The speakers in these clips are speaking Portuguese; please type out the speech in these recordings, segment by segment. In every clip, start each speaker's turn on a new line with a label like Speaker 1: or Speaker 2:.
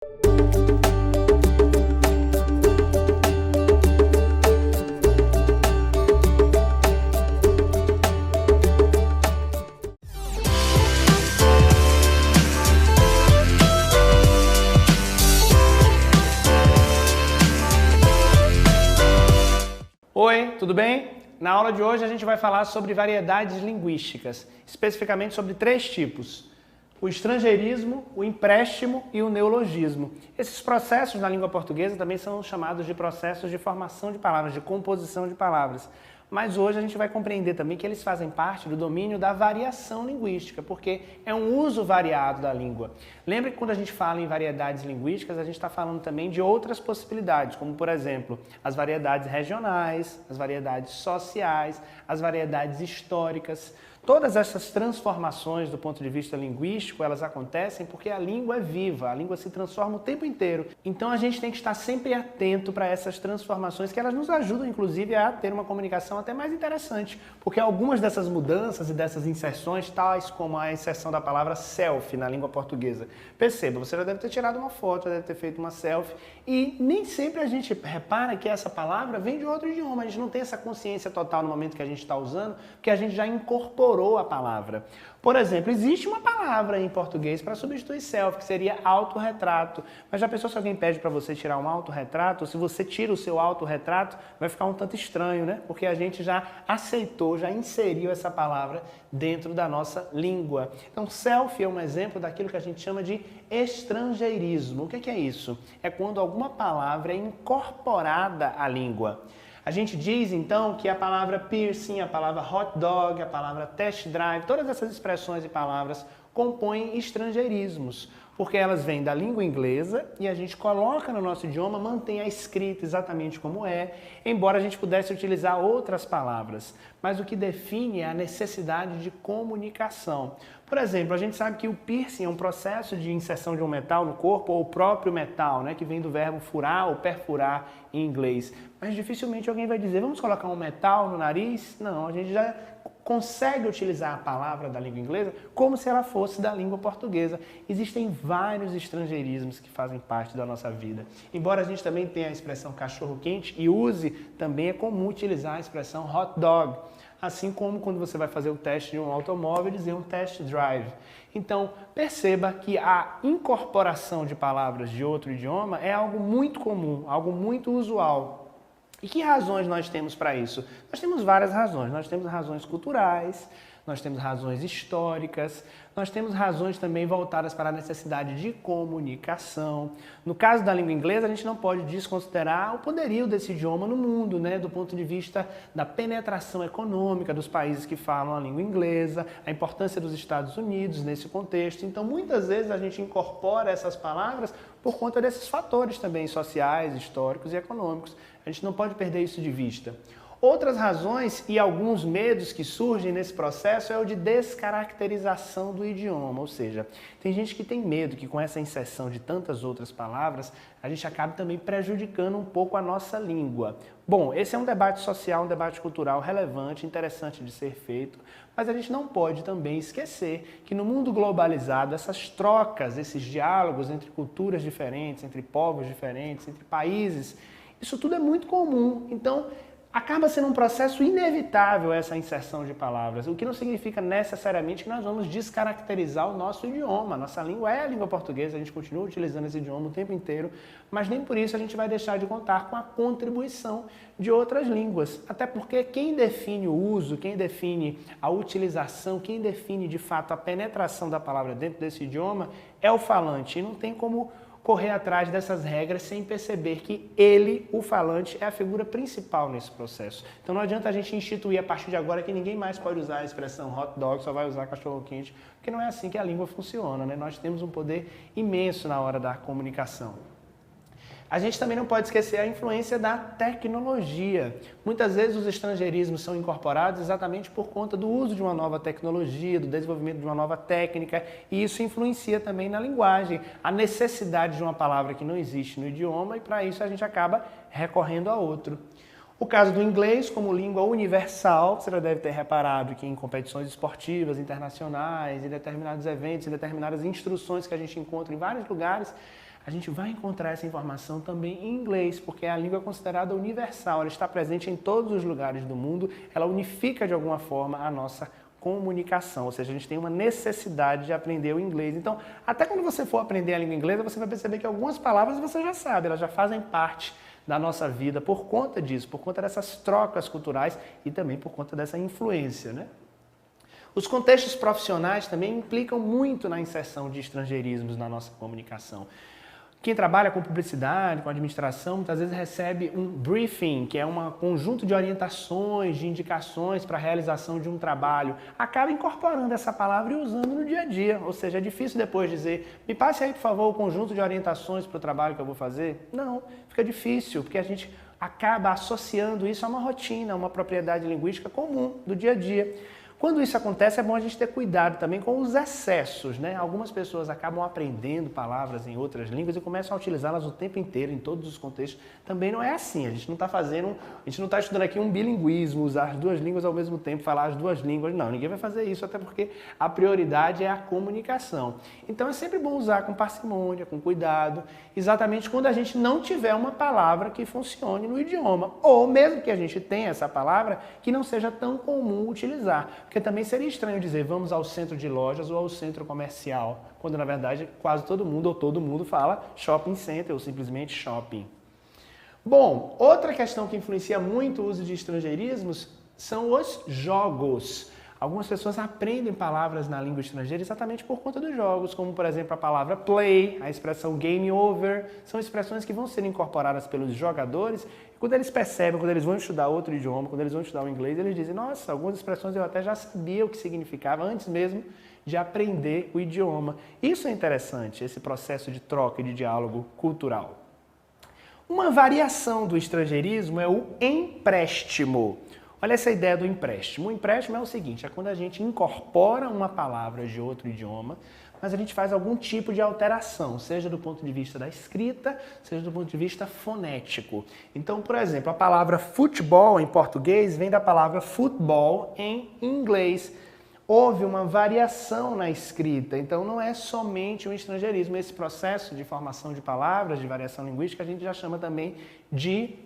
Speaker 1: Oi, tudo bem? Na aula de hoje a gente vai falar sobre variedades linguísticas, especificamente sobre 3 tipos: o estrangeirismo, o empréstimo e o neologismo. Esses processos na língua portuguesa também são chamados de processos de formação de palavras, de composição de palavras. Mas hoje a gente vai compreender também que eles fazem parte do domínio da variação linguística, porque é um uso variado da língua. Lembre que quando a gente fala em variedades linguísticas, a gente está falando também de outras possibilidades, como por exemplo, as variedades regionais, as variedades sociais, as variedades históricas. Todas essas transformações do ponto de vista linguístico, elas acontecem porque a língua é viva, a língua se transforma o tempo inteiro. Então a gente tem que estar sempre atento para essas transformações, que elas nos ajudam inclusive a ter uma comunicação até mais interessante, porque algumas dessas mudanças e dessas inserções, tais como a inserção da palavra selfie na língua portuguesa. Perceba, você já deve ter tirado uma foto, já deve ter feito uma selfie, e nem sempre a gente repara que essa palavra vem de outro idioma, a gente não tem essa consciência total no momento que a gente está usando, porque a gente já incorporou a palavra. Por exemplo, existe uma palavra em português para substituir selfie, que seria autorretrato. Mas já pensou se alguém pede para você tirar um autorretrato? Ou se você tira o seu autorretrato, vai ficar um tanto estranho, né? Porque a gente já aceitou, já inseriu essa palavra dentro da nossa língua. Então, selfie é um exemplo daquilo que a gente chama de estrangeirismo. O que é isso? É quando alguma palavra é incorporada à língua. A gente diz, então, que a palavra piercing, a palavra hot dog, a palavra test drive, todas essas expressões e palavras compõem estrangeirismos, porque elas vêm da língua inglesa e a gente coloca no nosso idioma, mantém a escrita exatamente como é, embora a gente pudesse utilizar outras palavras. Mas o que define é a necessidade de comunicação. Por exemplo, a gente sabe que o piercing é um processo de inserção de um metal no corpo, ou o próprio metal, né, que vem do verbo furar ou perfurar em inglês. Mas dificilmente alguém vai dizer, vamos colocar um metal no nariz? Não, a gente já consegue utilizar a palavra da língua inglesa como se ela fosse da língua portuguesa. Existem vários estrangeirismos que fazem parte da nossa vida. Embora a gente também tenha a expressão cachorro-quente e use, também é comum utilizar a expressão hot dog. Assim como quando você vai fazer o teste de um automóvel, dizer um test drive. Então, perceba que a incorporação de palavras de outro idioma é algo muito comum, algo muito usual. E que razões nós temos para isso? Nós temos várias razões. Nós temos razões culturais, nós temos razões históricas, nós temos razões também voltadas para a necessidade de comunicação. No caso da língua inglesa, a gente não pode desconsiderar o poderio desse idioma no mundo, né? Do ponto de vista da penetração econômica dos países que falam a língua inglesa, a importância dos Estados Unidos nesse contexto. Então, muitas vezes a gente incorpora essas palavras por conta desses fatores também sociais, históricos e econômicos. A gente não pode perder isso de vista. Outras razões e alguns medos que surgem nesse processo é o de descaracterização do idioma, ou seja, tem gente que tem medo que com essa inserção de tantas outras palavras, a gente acabe também prejudicando um pouco a nossa língua. Bom, esse é um debate social, um debate cultural relevante, interessante de ser feito, mas a gente não pode também esquecer que no mundo globalizado, essas trocas, esses diálogos entre culturas diferentes, entre povos diferentes, entre países, isso tudo é muito comum. Então, acaba sendo um processo inevitável essa inserção de palavras, o que não significa necessariamente que nós vamos descaracterizar o nosso idioma. Nossa língua é a língua portuguesa, a gente continua utilizando esse idioma o tempo inteiro, mas nem por isso a gente vai deixar de contar com a contribuição de outras línguas. Até porque quem define o uso, quem define a utilização, quem define de fato a penetração da palavra dentro desse idioma é o falante, e não tem como correr atrás dessas regras sem perceber que ele, o falante, é a figura principal nesse processo. Então não adianta a gente instituir a partir de agora que ninguém mais pode usar a expressão hot dog, só vai usar cachorro-quente, porque não é assim que a língua funciona, né? Nós temos um poder imenso na hora da comunicação. A gente também não pode esquecer a influência da tecnologia. Muitas vezes os estrangeirismos são incorporados exatamente por conta do uso de uma nova tecnologia, do desenvolvimento de uma nova técnica, e isso influencia também na linguagem, a necessidade de uma palavra que não existe no idioma, e para isso a gente acaba recorrendo a outro. O caso do inglês como língua universal, você já deve ter reparado que em competições esportivas, internacionais, em determinados eventos, em determinadas instruções que a gente encontra em vários lugares, a gente vai encontrar essa informação também em inglês, porque a língua é considerada universal, ela está presente em todos os lugares do mundo, ela unifica de alguma forma a nossa comunicação, ou seja, a gente tem uma necessidade de aprender o inglês. Então, até quando você for aprender a língua inglesa, você vai perceber que algumas palavras você já sabe, elas já fazem parte da nossa vida por conta disso, por conta dessas trocas culturais e também por conta dessa influência, né? Os contextos profissionais também implicam muito na inserção de estrangeirismos na nossa comunicação. Quem trabalha com publicidade, com administração, muitas vezes recebe um briefing, que é um conjunto de orientações, de indicações para a realização de um trabalho. Acaba incorporando essa palavra e usando no dia a dia. Ou seja, é difícil depois dizer, me passe aí, por favor, o conjunto de orientações para o trabalho que eu vou fazer. Não, fica difícil, porque a gente acaba associando isso a uma rotina, a uma propriedade linguística comum do dia a dia. Quando isso acontece, é bom a gente ter cuidado também com os excessos, né? Algumas pessoas acabam aprendendo palavras em outras línguas e começam a utilizá-las o tempo inteiro, em todos os contextos. Também não é assim, a gente não está estudando aqui um bilinguismo, usar as duas línguas ao mesmo tempo, falar as duas línguas. Não, ninguém vai fazer isso, até porque a prioridade é a comunicação. Então é sempre bom usar com parcimônia, com cuidado, exatamente quando a gente não tiver uma palavra que funcione no idioma, ou mesmo que a gente tenha essa palavra, que não seja tão comum utilizar. Porque também seria estranho dizer vamos ao centro de lojas ou ao centro comercial, quando na verdade quase todo mundo ou todo mundo fala shopping center ou simplesmente shopping. Bom, outra questão que influencia muito o uso de estrangeirismos são os jogos. Algumas pessoas aprendem palavras na língua estrangeira exatamente por conta dos jogos, como por exemplo a palavra play, a expressão game over, são expressões que vão ser incorporadas pelos jogadores. Quando eles percebem, quando eles vão estudar outro idioma, quando eles vão estudar o inglês, eles dizem, nossa, algumas expressões eu até já sabia o que significava antes mesmo de aprender o idioma. Isso é interessante, esse processo de troca e de diálogo cultural. Uma variação do estrangeirismo é o empréstimo. Olha essa ideia do empréstimo. O empréstimo é o seguinte, é quando a gente incorpora uma palavra de outro idioma, mas a gente faz algum tipo de alteração, seja do ponto de vista da escrita, seja do ponto de vista fonético. Então, por exemplo, a palavra futebol em português vem da palavra football em inglês. Houve uma variação na escrita, então não é somente um estrangeirismo. Esse processo de formação de palavras, de variação linguística, a gente já chama também de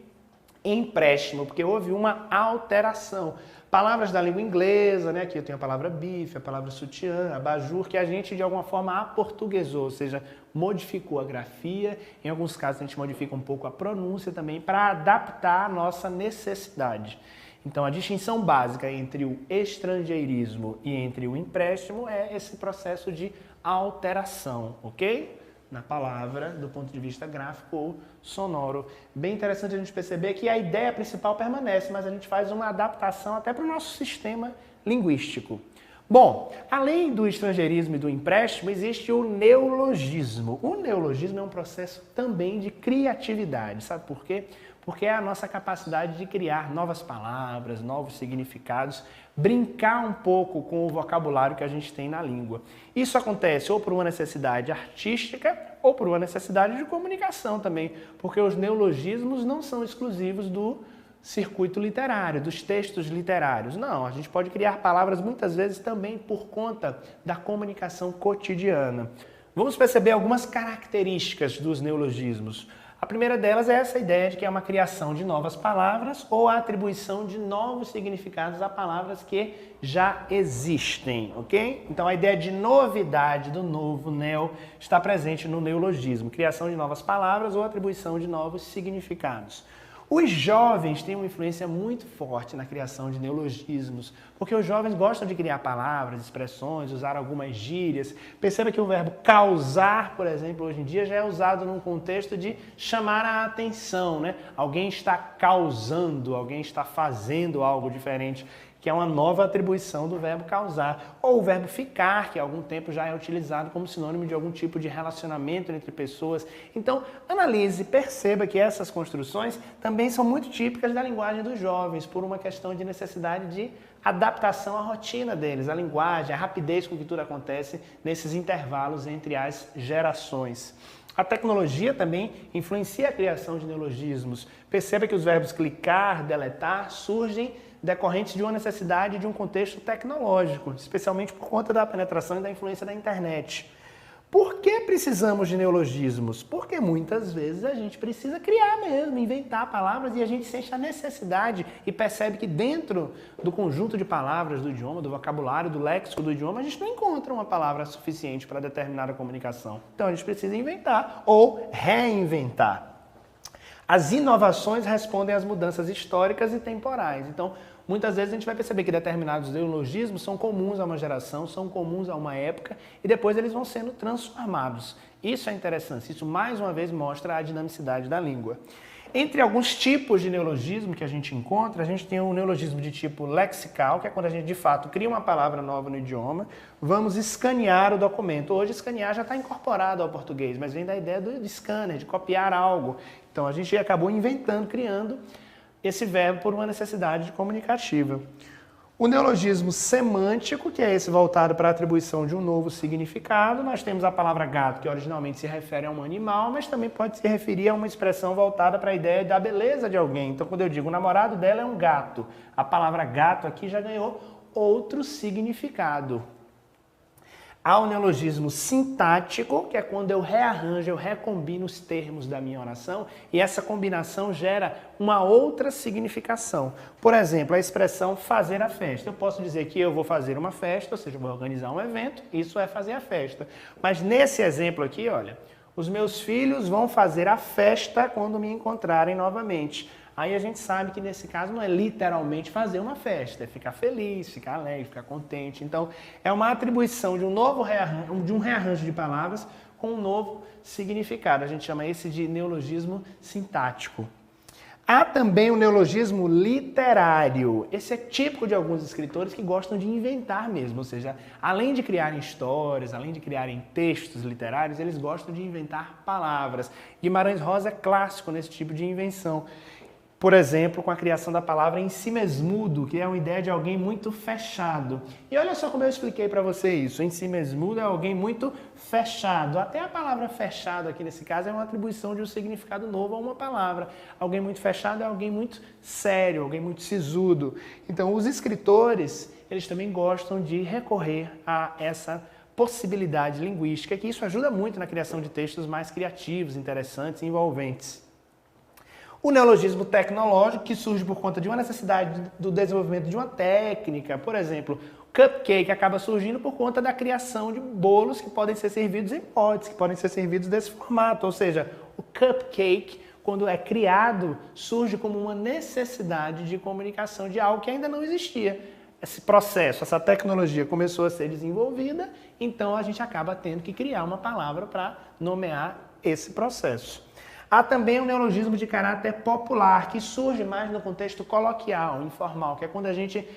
Speaker 1: empréstimo, porque houve uma alteração. Palavras da língua inglesa, né? Aqui eu tenho a palavra bife, a palavra sutiã, abajur, que a gente de alguma forma aportuguesou, ou seja, modificou a grafia, em alguns casos a gente modifica um pouco a pronúncia também para adaptar a nossa necessidade. Então a distinção básica entre o estrangeirismo e entre o empréstimo é esse processo de alteração, ok? Na palavra, do ponto de vista gráfico ou sonoro. Bem interessante a gente perceber que a ideia principal permanece, mas a gente faz uma adaptação até para o nosso sistema linguístico. Bom, além do estrangeirismo e do empréstimo, existe o neologismo. O neologismo é um processo também de criatividade, sabe por quê? Porque é a nossa capacidade de criar novas palavras, novos significados, brincar um pouco com o vocabulário que a gente tem na língua. Isso acontece ou por uma necessidade artística ou por uma necessidade de comunicação também, porque os neologismos não são exclusivos do circuito literário, dos textos literários. Não, a gente pode criar palavras muitas vezes também por conta da comunicação cotidiana. Vamos perceber algumas características dos neologismos. A primeira delas é essa ideia de que é uma criação de novas palavras ou a atribuição de novos significados a palavras que já existem, ok? Então a ideia de novidade do novo, neo, está presente no neologismo, criação de novas palavras ou atribuição de novos significados. Os jovens têm uma influência muito forte na criação de neologismos, porque os jovens gostam de criar palavras, expressões, usar algumas gírias. Perceba que o verbo causar, por exemplo, hoje em dia já é usado num contexto de chamar a atenção, né? Alguém está causando, alguém está fazendo algo diferente, que é uma nova atribuição do verbo causar. Ou o verbo ficar, que há algum tempo já é utilizado como sinônimo de algum tipo de relacionamento entre pessoas. Então, analise, perceba que essas construções também são muito típicas da linguagem dos jovens, por uma questão de necessidade de adaptação à rotina deles, à linguagem, à rapidez com que tudo acontece nesses intervalos entre as gerações. A tecnologia também influencia a criação de neologismos. Perceba que os verbos clicar, deletar surgem decorrentes de uma necessidade de um contexto tecnológico, especialmente por conta da penetração e da influência da internet. Por que precisamos de neologismos? Porque muitas vezes a gente precisa criar mesmo, inventar palavras, e a gente sente a necessidade e percebe que dentro do conjunto de palavras do idioma, do vocabulário, do léxico do idioma, a gente não encontra uma palavra suficiente para determinada comunicação. Então a gente precisa inventar ou reinventar. As inovações respondem às mudanças históricas e temporais. Então, muitas vezes a gente vai perceber que determinados neologismos são comuns a uma geração, são comuns a uma época e depois eles vão sendo transformados. Isso é interessante, isso mais uma vez mostra a dinamicidade da língua. Entre alguns tipos de neologismo que a gente encontra, a gente tem um neologismo de tipo lexical, que é quando a gente de fato cria uma palavra nova no idioma, vamos escanear o documento. Hoje escanear já está incorporado ao português, mas vem da ideia de scanner, de copiar algo. Então a gente acabou inventando, criando esse verbo por uma necessidade comunicativa. O neologismo semântico, que é esse voltado para a atribuição de um novo significado. Nós temos a palavra gato, que originalmente se refere a um animal, mas também pode se referir a uma expressão voltada para a ideia da beleza de alguém. Então, quando eu digo o namorado dela é um gato, a palavra gato aqui já ganhou outro significado. Há o neologismo sintático, que é quando eu rearranjo, eu recombino os termos da minha oração e essa combinação gera uma outra significação. Por exemplo, a expressão fazer a festa. Eu posso dizer que eu vou fazer uma festa, ou seja, eu vou organizar um evento, isso é fazer a festa. Mas nesse exemplo aqui, olha, os meus filhos vão fazer a festa quando me encontrarem novamente. Aí a gente sabe que nesse caso não é literalmente fazer uma festa, é ficar feliz, ficar alegre, ficar contente. Então é uma atribuição de um rearranjo de palavras com um novo significado. A gente chama esse de neologismo sintático. Há também o neologismo literário. Esse é típico de alguns escritores que gostam de inventar mesmo, ou seja, além de criarem histórias, além de criarem textos literários, eles gostam de inventar palavras. Guimarães Rosa é clássico nesse tipo de invenção. Por exemplo, com a criação da palavra ensimesmudo, que é uma ideia de alguém muito fechado. E olha só como eu expliquei para você isso. Ensimesmudo é alguém muito fechado. Até a palavra fechado aqui nesse caso é uma atribuição de um significado novo a uma palavra. Alguém muito fechado é alguém muito sério, alguém muito sisudo. Então, os escritores, eles também gostam de recorrer a essa possibilidade linguística, que isso ajuda muito na criação de textos mais criativos, interessantes e envolventes. O neologismo tecnológico, que surge por conta de uma necessidade do desenvolvimento de uma técnica. Por exemplo, cupcake acaba surgindo por conta da criação de bolos que podem ser servidos em potes, que podem ser servidos desse formato. Ou seja, o cupcake, quando é criado, surge como uma necessidade de comunicação de algo que ainda não existia. Esse processo, essa tecnologia começou a ser desenvolvida, então a gente acaba tendo que criar uma palavra para nomear esse processo. Há também um neologismo de caráter popular, que surge mais no contexto coloquial, informal, que é quando a gente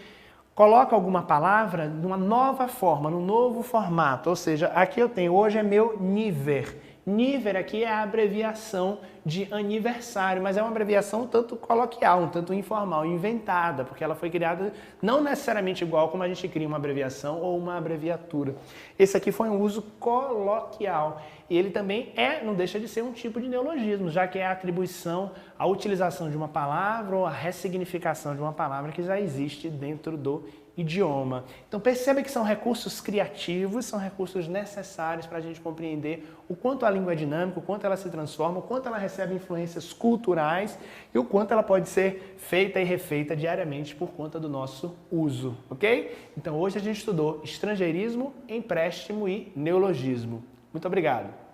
Speaker 1: coloca alguma palavra numa nova forma, num novo formato. Ou seja, aqui eu tenho, hoje é meu níver. Níver aqui é a abreviação de aniversário, mas é uma abreviação um tanto coloquial, um tanto informal, inventada, porque ela foi criada não necessariamente igual como a gente cria uma abreviação ou uma abreviatura. Esse aqui foi um uso coloquial e ele também não deixa de ser um tipo de neologismo, já que é a atribuição, a utilização de uma palavra ou a ressignificação de uma palavra que já existe dentro do idioma. Então perceba que são recursos criativos, são recursos necessários para a gente compreender o quanto a língua é dinâmica, o quanto ela se transforma, o quanto ela recebe influências culturais e o quanto ela pode ser feita e refeita diariamente por conta do nosso uso, ok? Então hoje a gente estudou estrangeirismo, empréstimo e neologismo. Muito obrigado!